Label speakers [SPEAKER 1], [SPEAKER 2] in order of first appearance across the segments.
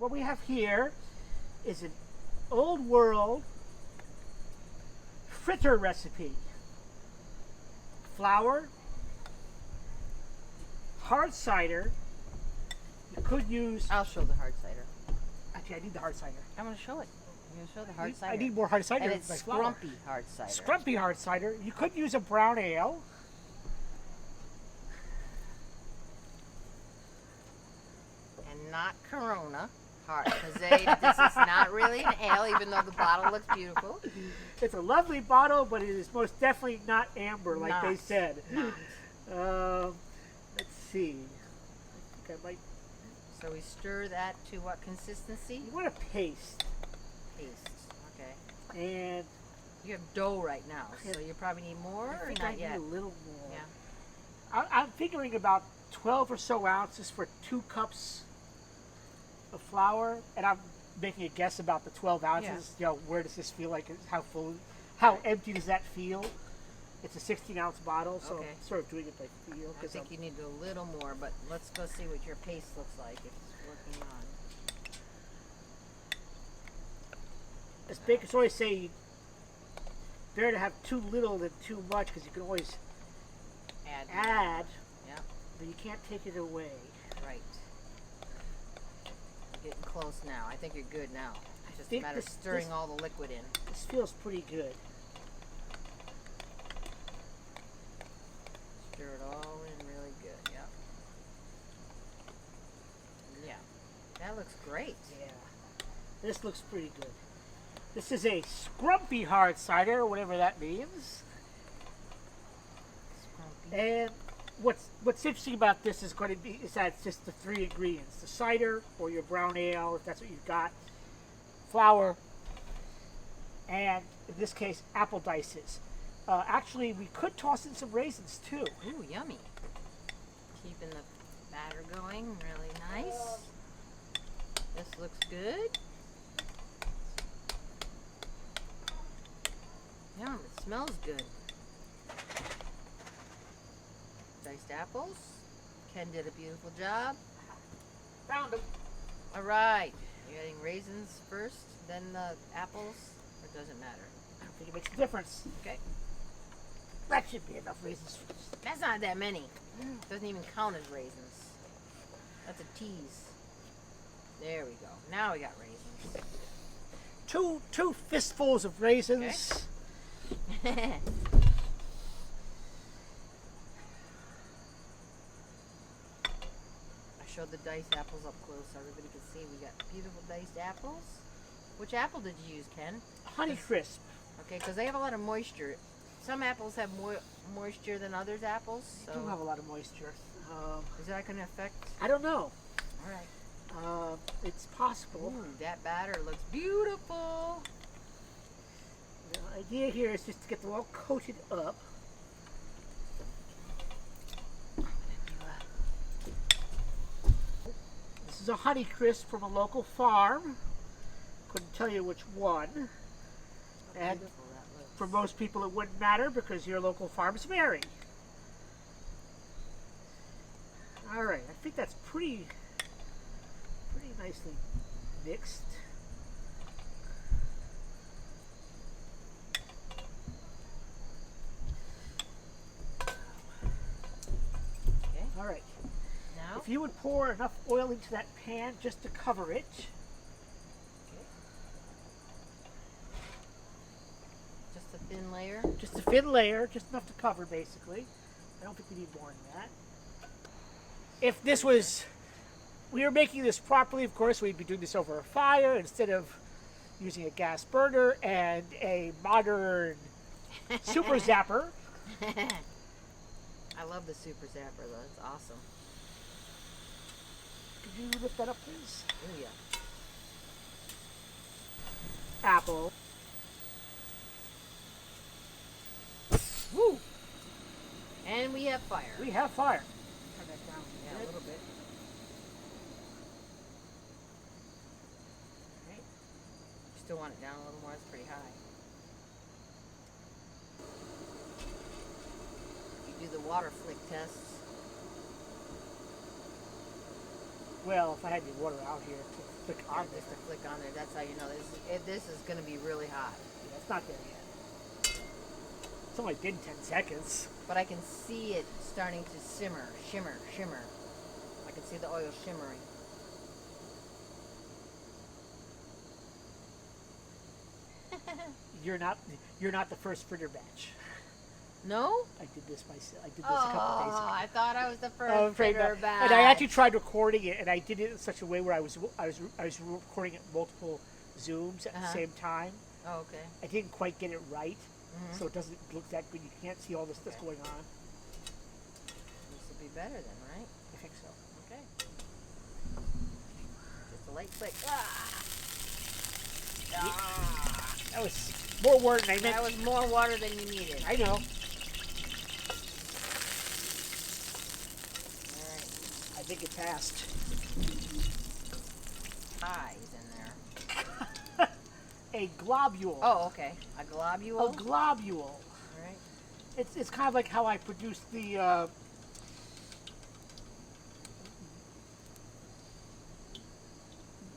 [SPEAKER 1] what we have here is an old world fritter recipe. Flour, hard cider. You could use.
[SPEAKER 2] I'll show the hard cider.
[SPEAKER 1] Actually, I need the hard cider.
[SPEAKER 2] I'm going to show it. I'm going to show the hard cider.
[SPEAKER 1] I need more hard cider.
[SPEAKER 2] And it's
[SPEAKER 1] than my flour.
[SPEAKER 2] scrumpy hard cider.
[SPEAKER 1] Scrumpy hard cider. You could use a brown ale.
[SPEAKER 2] And not Corona. Because this is not really an ale, even though the bottle looks beautiful.
[SPEAKER 1] It's a lovely bottle, but it is most definitely not amber, like they said. Let's see. I think I might.
[SPEAKER 2] So we stir that to what consistency?
[SPEAKER 1] You want a paste.
[SPEAKER 2] Paste. Okay.
[SPEAKER 1] And
[SPEAKER 2] you have dough right now, so you probably need more,
[SPEAKER 1] I
[SPEAKER 2] or
[SPEAKER 1] think
[SPEAKER 2] not
[SPEAKER 1] I need
[SPEAKER 2] yet?
[SPEAKER 1] a little more.
[SPEAKER 2] Yeah.
[SPEAKER 1] I'm figuring about 12 or so ounces for 2 cups of flour, and I'm making a guess about the 12 ounces.
[SPEAKER 2] Yeah.
[SPEAKER 1] You know, where does this feel like? How full? How empty does that feel? It's a 16-ounce bottle, so
[SPEAKER 2] Okay.
[SPEAKER 1] I'm sort of doing it by feel.
[SPEAKER 2] I think you need a little more, but let's go see what your paste looks like if it's working on.
[SPEAKER 1] As bakers always say, better to have too little than too much, because you can always add,
[SPEAKER 2] Yeah,
[SPEAKER 1] but you can't take it away.
[SPEAKER 2] right. You're getting close now. I think you're good now. It's just a
[SPEAKER 1] think
[SPEAKER 2] matter of stirring all the liquid in.
[SPEAKER 1] This feels pretty good.
[SPEAKER 2] Stir it all in really good, yeah. Yeah, that looks great.
[SPEAKER 1] Yeah, this looks pretty good. This is a scrumpy hard cider, whatever that means.
[SPEAKER 2] Scrumpy.
[SPEAKER 1] And what's interesting about this is going to be is that it's just the 3 ingredients: the cider or your brown ale, if that's what you've got, flour, and in this case, apple dices. Actually, we could toss in some raisins too.
[SPEAKER 2] Ooh, yummy. Keeping the batter going really nice. This looks good. Yum, it smells good. Diced apples. Ken did a beautiful job.
[SPEAKER 1] Found them.
[SPEAKER 2] All right. You're adding raisins first, then the apples, or it doesn't matter?
[SPEAKER 1] I don't think it makes a difference.
[SPEAKER 2] Okay.
[SPEAKER 1] That should be enough raisins.
[SPEAKER 2] That's not that many. Doesn't even count as raisins. That's a tease. There we go. Now we got raisins.
[SPEAKER 1] Two fistfuls of raisins.
[SPEAKER 2] Okay. I showed the diced apples up close so everybody could see we got beautiful diced apples. Which apple did you use, Ken?
[SPEAKER 1] Honeycrisp.
[SPEAKER 2] Okay, because they have a lot of moisture. Some apples have more moisture than others apples. So
[SPEAKER 1] They do have a lot of moisture.
[SPEAKER 2] is that going to affect?
[SPEAKER 1] I don't know.
[SPEAKER 2] All right.
[SPEAKER 1] It's possible.
[SPEAKER 2] Ooh, that batter looks beautiful.
[SPEAKER 1] The idea here is just to get them all coated up. This is a Honeycrisp from a local farm. Couldn't tell you which one.
[SPEAKER 2] How
[SPEAKER 1] And
[SPEAKER 2] beautiful that looks.
[SPEAKER 1] for most people it wouldn't matter because your local farms vary. Alright, I think that's pretty nicely mixed.
[SPEAKER 2] Okay.
[SPEAKER 1] Alright,
[SPEAKER 2] Now,
[SPEAKER 1] if you would pour enough oil into that pan just to cover it.
[SPEAKER 2] just a thin layer.
[SPEAKER 1] Just a thin layer, just enough to cover basically. I don't think we need more than that. If this was, we were making this properly, of course, we'd be doing this over a fire instead of using a gas burner and a modern super zapper.
[SPEAKER 2] I love the super zapper though. It's awesome.
[SPEAKER 1] Could you lift that up, please?
[SPEAKER 2] Oh yeah.
[SPEAKER 1] Apple. Woo!
[SPEAKER 2] And we have fire.
[SPEAKER 1] We have fire. Turn that down
[SPEAKER 2] Yeah, a little bit.
[SPEAKER 1] Okay.
[SPEAKER 2] You still want it down a little more. It's pretty high. You do the water flick tests.
[SPEAKER 1] Well, if I had any water out here to flick on
[SPEAKER 2] Just
[SPEAKER 1] there.
[SPEAKER 2] to click on there. That's how you know this is going to be really hot.
[SPEAKER 1] Yeah, it's not there yet. It's only been 10 seconds.
[SPEAKER 2] But I can see it starting to simmer, shimmer. I can see the oil shimmering.
[SPEAKER 1] You're not the first fritter batch.
[SPEAKER 2] No?
[SPEAKER 1] I did this myself. I did this a couple days ago.
[SPEAKER 2] I thought I was the
[SPEAKER 1] I'm
[SPEAKER 2] first
[SPEAKER 1] afraid
[SPEAKER 2] fritter
[SPEAKER 1] not.
[SPEAKER 2] batch.
[SPEAKER 1] And I actually tried recording it, and I did it in such a way where I was recording it multiple zooms at the same time.
[SPEAKER 2] Oh, okay.
[SPEAKER 1] I didn't quite get it right, so it doesn't look that good. You can't see all this that's going on.
[SPEAKER 2] This will be better then, right?
[SPEAKER 1] I think so.
[SPEAKER 2] Okay. Just a light click.
[SPEAKER 1] That was more work than I meant.
[SPEAKER 2] That was more water than you needed.
[SPEAKER 1] I know.
[SPEAKER 2] Alright.
[SPEAKER 1] I think it passed.
[SPEAKER 2] Pies in there.
[SPEAKER 1] A globule.
[SPEAKER 2] Oh, okay. A globule?
[SPEAKER 1] A globule.
[SPEAKER 2] Alright.
[SPEAKER 1] It's kind of like how I produced the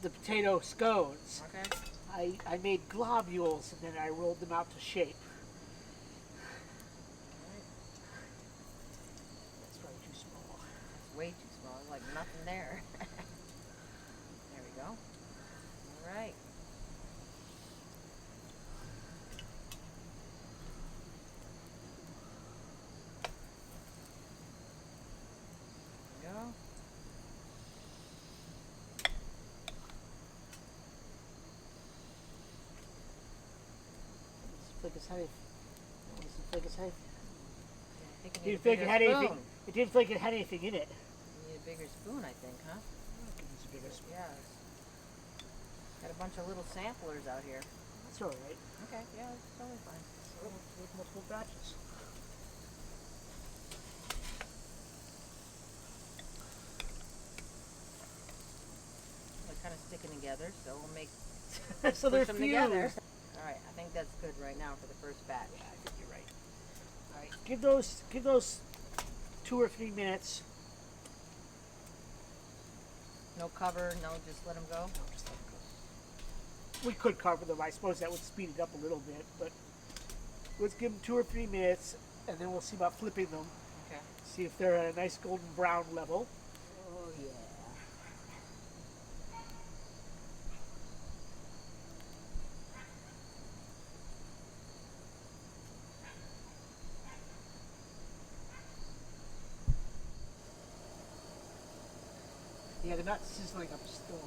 [SPEAKER 1] potato scones.
[SPEAKER 2] Okay.
[SPEAKER 1] I made globules and then I rolled them out to shape.
[SPEAKER 2] Alright.
[SPEAKER 1] That's probably too small.
[SPEAKER 2] It's way too small. There's like nothing there. There we go. Alright. There we go.
[SPEAKER 1] It's like it's heavy. It's like it's heavy.
[SPEAKER 2] I think
[SPEAKER 1] It
[SPEAKER 2] you need
[SPEAKER 1] didn't
[SPEAKER 2] a
[SPEAKER 1] think it
[SPEAKER 2] bigger
[SPEAKER 1] had
[SPEAKER 2] spoon.
[SPEAKER 1] anything. It didn't think it had anything in it.
[SPEAKER 2] You need a bigger spoon, I think, huh?
[SPEAKER 1] It's a bigger spoon.
[SPEAKER 2] Yeah. Got a bunch of little samplers out here.
[SPEAKER 1] That's all right.
[SPEAKER 2] Okay, yeah, it's totally fine.
[SPEAKER 1] So, with multiple batches.
[SPEAKER 2] They're kind of sticking together, so we'll make
[SPEAKER 1] So they're
[SPEAKER 2] push them
[SPEAKER 1] fused.
[SPEAKER 2] together. All right, I think that's good right now for the first batch.
[SPEAKER 1] Yeah, I think you're right. All right, give those 2 or 3 minutes.
[SPEAKER 2] No cover, no, just let them go.
[SPEAKER 1] No, just let 'em go. We could cover them. I suppose that would speed it up a little bit, but let's give them 2 or 3 minutes, and then we'll see about flipping them.
[SPEAKER 2] Okay.
[SPEAKER 1] See if they're at a nice golden brown level.
[SPEAKER 2] Oh yeah.
[SPEAKER 1] Yeah, they're not sizzling up a storm.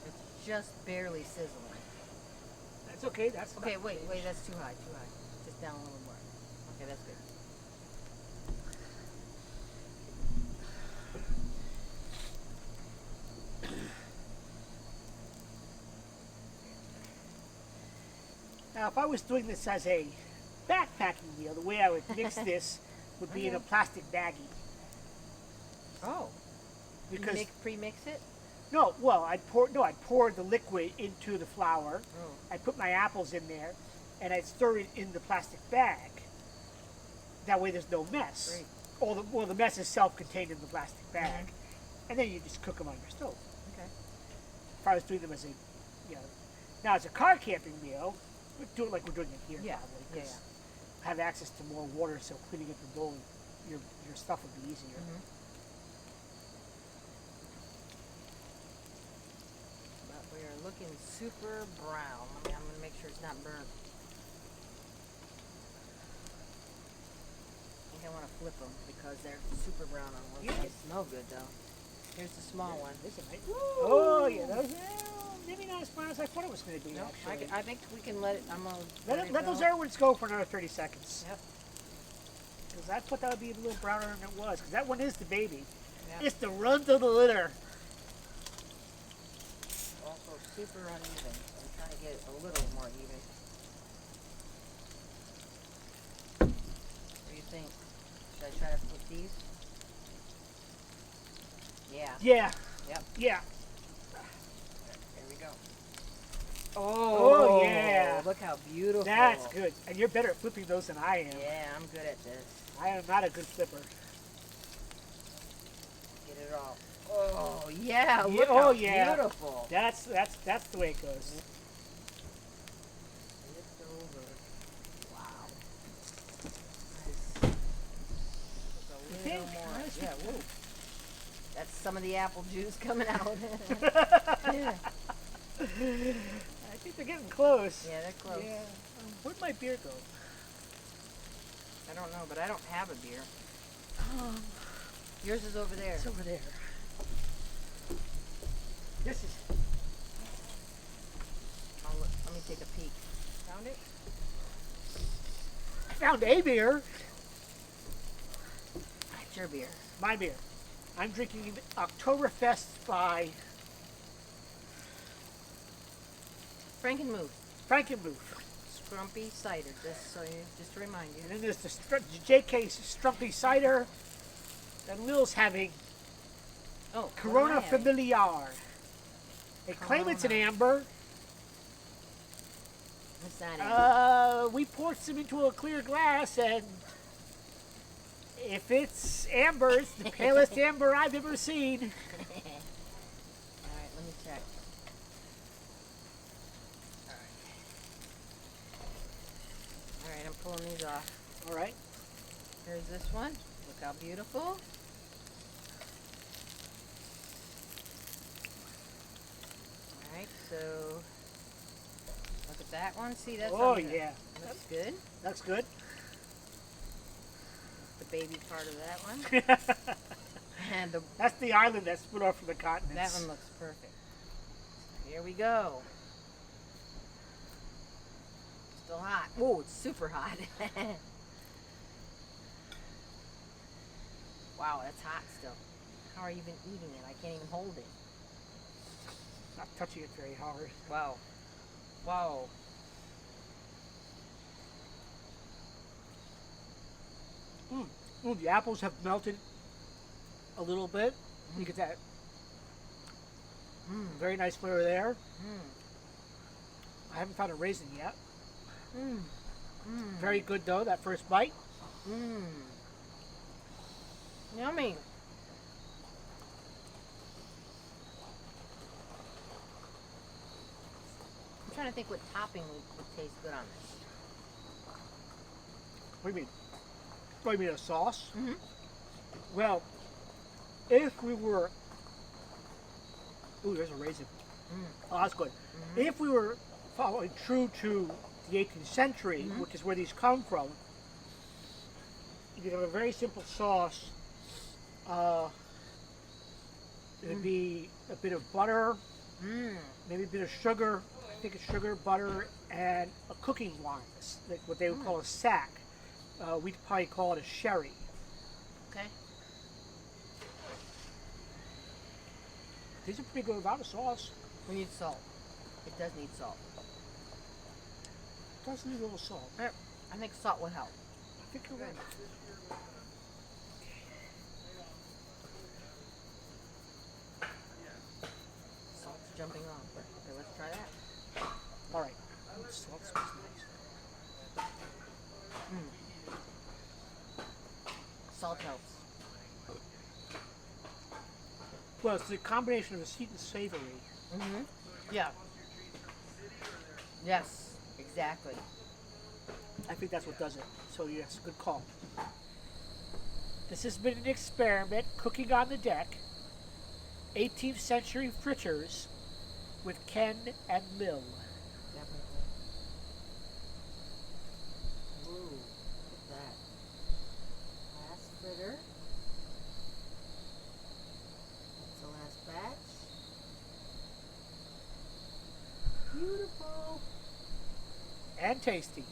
[SPEAKER 2] It's just barely sizzling.
[SPEAKER 1] That's okay. That's
[SPEAKER 2] Okay,
[SPEAKER 1] not
[SPEAKER 2] wait,
[SPEAKER 1] big.
[SPEAKER 2] that's too high. Just down a little more. Okay, that's good.
[SPEAKER 1] Now, if I was doing this as a backpacking meal, the way I would mix this would be in a plastic baggie.
[SPEAKER 2] Oh.
[SPEAKER 1] Because
[SPEAKER 2] You pre-mix it?
[SPEAKER 1] no, well, I'd pour the liquid into the flour.
[SPEAKER 2] Oh.
[SPEAKER 1] I'd put my apples in there, and I'd stir it in the plastic bag. That way, there's no mess.
[SPEAKER 2] Great.
[SPEAKER 1] The mess is self-contained in the plastic bag, and then you just cook them on your stove.
[SPEAKER 2] Okay.
[SPEAKER 1] If I was doing them as now as a car camping meal, we'd do it like we're doing it here,
[SPEAKER 2] Yeah.
[SPEAKER 1] probably,
[SPEAKER 2] Yeah,
[SPEAKER 1] because have access to more water, so cleaning up your bowl, your stuff would be easier.
[SPEAKER 2] But we are looking super brown. I'm gonna make sure it's not burnt. I think I want to flip them because they're super brown on one side. They smell good though. Here's the small one.
[SPEAKER 1] This is nice. Oh yeah, maybe not as brown as I thought it was going to be.
[SPEAKER 2] No,
[SPEAKER 1] Actually,
[SPEAKER 2] I think we can let it. I'm gonna
[SPEAKER 1] let those airwoods go for another 30 seconds.
[SPEAKER 2] Yep.
[SPEAKER 1] Because I thought that would be a little browner than it was. Because that one is the baby.
[SPEAKER 2] Yeah.
[SPEAKER 1] It's the runt of the litter.
[SPEAKER 2] Also super uneven. So I'm trying to get it a little more even. What do you think? Should I try to flip these? Yeah.
[SPEAKER 1] Yeah.
[SPEAKER 2] Yep.
[SPEAKER 1] Yeah.
[SPEAKER 2] There we go.
[SPEAKER 1] Oh, yeah.
[SPEAKER 2] Look how beautiful.
[SPEAKER 1] That's good. And you're better at flipping those than I am.
[SPEAKER 2] Yeah, I'm good at this.
[SPEAKER 1] I am not a good flipper.
[SPEAKER 2] Get it all. Oh yeah,
[SPEAKER 1] Yeah,
[SPEAKER 2] look
[SPEAKER 1] oh,
[SPEAKER 2] how
[SPEAKER 1] yeah.
[SPEAKER 2] beautiful.
[SPEAKER 1] That's the way it goes.
[SPEAKER 2] Lift over. Wow. Nice. Just a little
[SPEAKER 1] Pink,
[SPEAKER 2] more.
[SPEAKER 1] nice.
[SPEAKER 2] Yeah, whoa. That's some of the apple juice coming out. Yeah.
[SPEAKER 1] I think they're getting close.
[SPEAKER 2] Yeah, they're close.
[SPEAKER 1] Yeah. Where'd my beer go?
[SPEAKER 2] I don't know, but I don't have a beer. Yours is over there.
[SPEAKER 1] It's over there. This is.
[SPEAKER 2] Let me take a peek. Found it?
[SPEAKER 1] I found a beer.
[SPEAKER 2] It's your beer.
[SPEAKER 1] My beer. I'm drinking Oktoberfest by
[SPEAKER 2] Frankenmuth.
[SPEAKER 1] Frankenmuth.
[SPEAKER 2] Scrumpy cider. Just to remind you.
[SPEAKER 1] And then there's the JK Strumpy Cider. And Lil's having
[SPEAKER 2] Oh,
[SPEAKER 1] Corona
[SPEAKER 2] what am I having?
[SPEAKER 1] Familiar. They claim it's an
[SPEAKER 2] Corona.
[SPEAKER 1] amber.
[SPEAKER 2] It's not amber.
[SPEAKER 1] We poured some into a clear glass, and if it's amber, it's the palest amber I've ever seen.
[SPEAKER 2] Alright, let me check. Alright, I'm pulling these off.
[SPEAKER 1] All right.
[SPEAKER 2] Here's this one. Look how beautiful. Alright, so look at that one. See, that's
[SPEAKER 1] Oh,
[SPEAKER 2] on the-
[SPEAKER 1] yeah.
[SPEAKER 2] Looks good.
[SPEAKER 1] That's good.
[SPEAKER 2] The baby part of that one. And
[SPEAKER 1] That's the island that split off from the continents.
[SPEAKER 2] that one looks perfect. Here we go. Still hot. Oh, it's super hot. Wow, that's hot still. How are you even eating it? I can't even hold it.
[SPEAKER 1] Not touching it very hard.
[SPEAKER 2] Wow. Wow.
[SPEAKER 1] Ooh, the apples have melted a little bit. You get that
[SPEAKER 2] Mmm.
[SPEAKER 1] very nice flavor there.
[SPEAKER 2] Mmm.
[SPEAKER 1] I haven't found a raisin yet.
[SPEAKER 2] Mmm. Mmm.
[SPEAKER 1] Very good though, that first bite.
[SPEAKER 2] Mmm. Yummy. I'm trying to think what topping would taste good on this.
[SPEAKER 1] What do you mean? What do you mean, a sauce?
[SPEAKER 2] Mm-hmm.
[SPEAKER 1] Well, if we were... Ooh, there's a raisin.
[SPEAKER 2] Mm.
[SPEAKER 1] Oh, that's good.
[SPEAKER 2] Mm-hmm.
[SPEAKER 1] If we were following true to the 18th century,
[SPEAKER 2] Mhm.
[SPEAKER 1] which is where these come from, you could have a very simple sauce. It'd be a bit of butter,
[SPEAKER 2] Mmm.
[SPEAKER 1] maybe a bit of sugar. I think it's sugar, butter, and a cooking wine, like what they would call a sack. We'd probably call it a sherry.
[SPEAKER 2] Okay.
[SPEAKER 1] These are pretty good without a sauce.
[SPEAKER 2] We need salt. It does need salt.
[SPEAKER 1] Does need a little salt.
[SPEAKER 2] I think salt would help.
[SPEAKER 1] I think you're right.
[SPEAKER 2] Salt's jumping off. Okay, let's try that.
[SPEAKER 1] All right. Salt smells nice.
[SPEAKER 2] Salt helps.
[SPEAKER 1] Well, it's a combination of the sweet and savory.
[SPEAKER 2] Mm-hmm. Yeah. Yes, exactly.
[SPEAKER 1] I think that's what does it. So yes, good call. This has been an experiment, cooking on the deck. 18th century fritters with Ken and Lil.
[SPEAKER 2] Definitely. Ooh, look at that. Last fritter. That's the last batch. Beautiful.
[SPEAKER 1] And tasty.